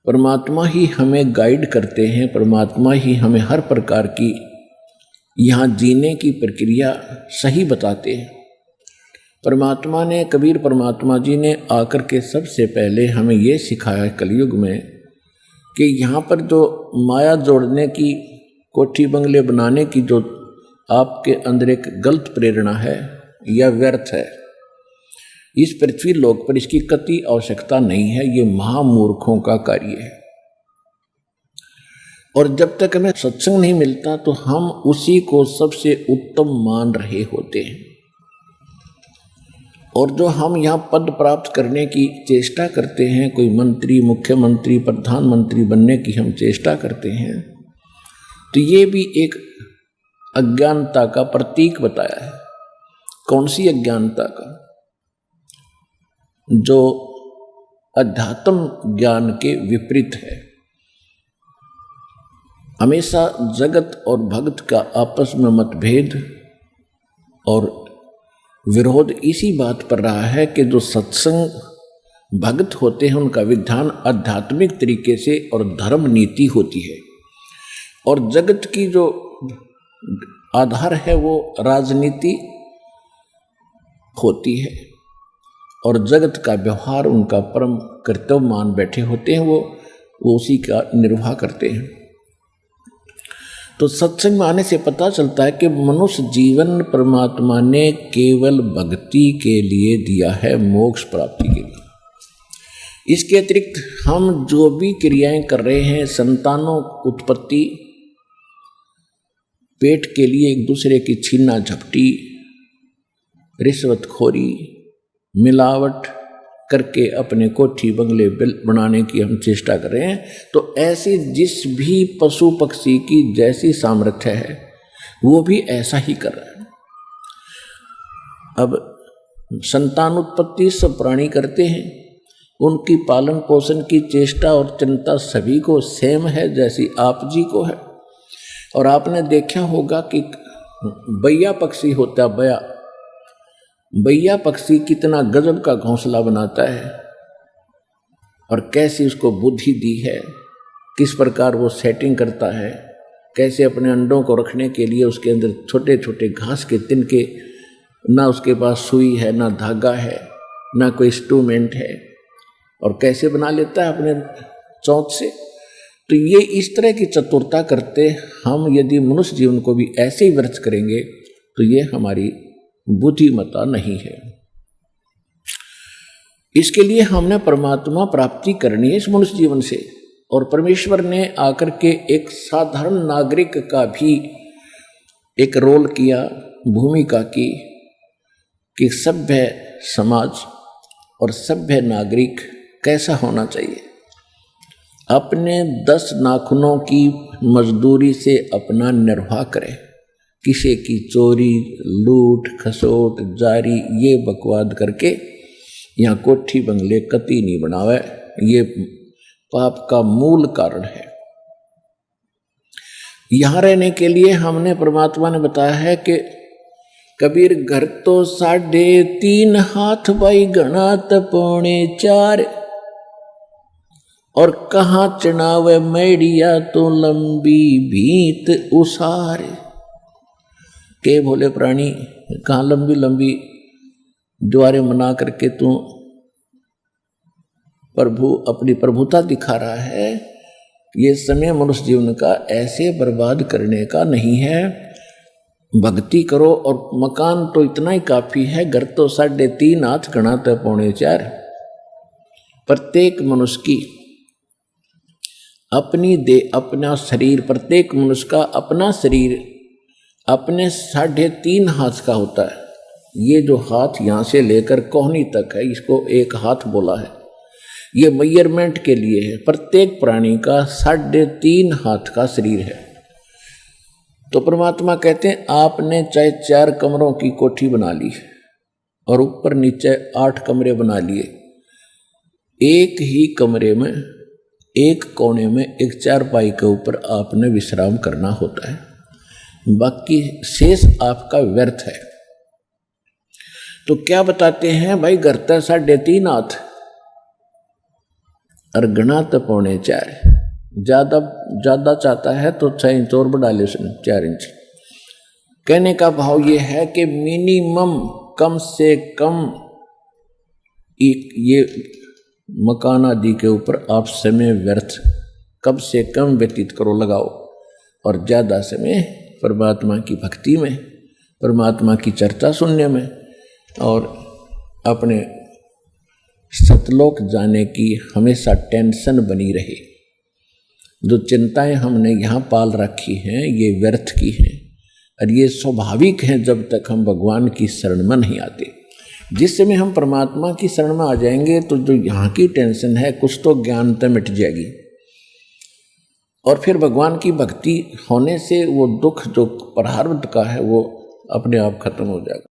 परमात्मा ही हमें गाइड करते हैं, परमात्मा ही हमें हर प्रकार की यहाँ जीने की प्रक्रिया सही बताते हैं। परमात्मा ने, कबीर परमात्मा जी ने आकर के सबसे पहले हमें ये सिखाया कलयुग में कि यहाँ पर जो माया जोड़ने की, कोठी बंगले बनाने की जो आपके अंदर एक गलत प्रेरणा है या व्यर्थ है, इस पृथ्वी लोक पर इसकी कतई आवश्यकता नहीं है। ये महामूर्खों का कार्य है। और जब तक हमें सत्संग नहीं मिलता तो हम उसी को सबसे उत्तम मान रहे होते हैं। और जो हम यहाँ पद प्राप्त करने की चेष्टा करते हैं, कोई मंत्री, मुख्यमंत्री, प्रधानमंत्री बनने की हम चेष्टा करते हैं, तो ये भी एक अज्ञानता का प्रतीक बताया है। कौन सी अज्ञानता का? जो अध्यात्म ज्ञान के विपरीत है। हमेशा जगत और भक्त का आपस में मतभेद और विरोध इसी बात पर रहा है कि जो सत्संग भक्त होते हैं उनका विधान आध्यात्मिक तरीके से और धर्म नीति होती है, और जगत की जो आधार है वो राजनीति होती है, और जगत का व्यवहार उनका परम कर्तव्य मान बैठे होते हैं, वो उसी का निर्वाह करते हैं। तो सत्संग में आने से पता चलता है कि मनुष्य जीवन परमात्मा ने केवल भक्ति के लिए दिया है, मोक्ष प्राप्ति के लिए। इसके अतिरिक्त हम जो भी क्रियाएं कर रहे हैं, संतानों उत्पत्ति, पेट के लिए एक दूसरे की छीना झपटी, रिश्वतखोरी, मिलावट करके अपने कोठी बंगले बनाने की हम चेष्टा कर रहे हैं, तो ऐसी जिस भी पशु पक्षी की जैसी सामर्थ्य है वो भी ऐसा ही कर रहा है। अब संतान उत्पत्ति सब प्राणी करते हैं, उनकी पालन पोषण की चेष्टा और चिंता सभी को सेम है जैसी आप जी को है। और आपने देखा होगा कि बैया पक्षी होता है, बैया पक्षी कितना गजब का घोंसला बनाता है और कैसी उसको बुद्धि दी है, किस प्रकार वो सेटिंग करता है, कैसे अपने अंडों को रखने के लिए उसके अंदर छोटे छोटे घास के तिनके, ना उसके पास सुई है, ना धागा है, ना कोई इंस्ट्रूमेंट है, और कैसे बना लेता है अपने चौंच से। तो ये इस तरह की चतुरता करते हम यदि मनुष्य जीवन को भी ऐसे ही व्यर्थ करेंगे तो ये हमारी बुद्धिमत्ता नहीं है। इसके लिए हमने परमात्मा प्राप्ति करनी है इस मनुष्य जीवन से। और परमेश्वर ने आकर के एक साधारण नागरिक का भी एक रोल किया, भूमिका की, कि सभ्य समाज और सभ्य नागरिक कैसा होना चाहिए। अपने 10 नाखूनों की मजदूरी से अपना निर्वाह करे, किसी की चोरी, लूट, खसोट, जारी ये बकवाद करके यहाँ कोठी बंगले कतई नहीं बनावे। ये पाप का मूल कारण है। यहाँ रहने के लिए हमने, परमात्मा ने बताया है कि कबीर घर तो 3.5 हाथ भाई घना पौने 4, और कहाँ चढ़ावे मैडिया तो लंबी भीत उसार। के भोले प्राणी, कहाँ लंबी लंबी द्वारें मना करके तू प्रभु अपनी प्रभुता दिखा रहा है। ये समय मनुष्य जीवन का ऐसे बर्बाद करने का नहीं है। भक्ति करो, और मकान तो इतना ही काफी है, घर तो 3.5 हाथ घना तो पौने 4। प्रत्येक मनुष्य की अपनी देह, अपना शरीर, प्रत्येक मनुष्य का अपना शरीर अपने 3.5 हाथ का होता है। ये जो हाथ यहाँ से लेकर कोहनी तक है, इसको एक हाथ बोला है। ये मेजरमेंट के लिए है। प्रत्येक प्राणी का 3.5 हाथ का शरीर है। तो परमात्मा कहते हैं आपने चाहे 4 कमरों की कोठी बना ली और ऊपर नीचे 8 कमरे बना लिए, एक ही कमरे में एक कोने में एक चारपाई के ऊपर आपने विश्राम करना होता है, बाकी शेष आपका व्यर्थ है। तो क्या बताते हैं भाई, घर तो 3.5 हाथ, और गणा तो 4.25, ज़्यादा चाहता है तो 6 इंच और बढ़ा ले उसने 4 इंच। कहने का भाव ये है कि मिनिमम कम से कम ये मकान आदि के ऊपर आप समय व्यर्थ कम से कम व्यतीत करो, लगाओ, और ज़्यादा समय परमात्मा की भक्ति में, परमात्मा की चर्चा सुनने में और अपने सतलोक जाने की हमेशा टेंशन बनी रहे। जो चिंताएं हमने यहाँ पाल रखी हैं ये व्यर्थ की हैं और ये स्वाभाविक हैं जब तक हम भगवान की शरण में नहीं आते। जिस समय हम परमात्मा की शरण में आ जाएंगे तो जो यहाँ की टेंशन है कुछ तो ज्ञान तो मिट जाएगी और फिर भगवान की भक्ति होने से वो दुख जो प्रारब्ध का है वो अपने आप खत्म हो जाएगा।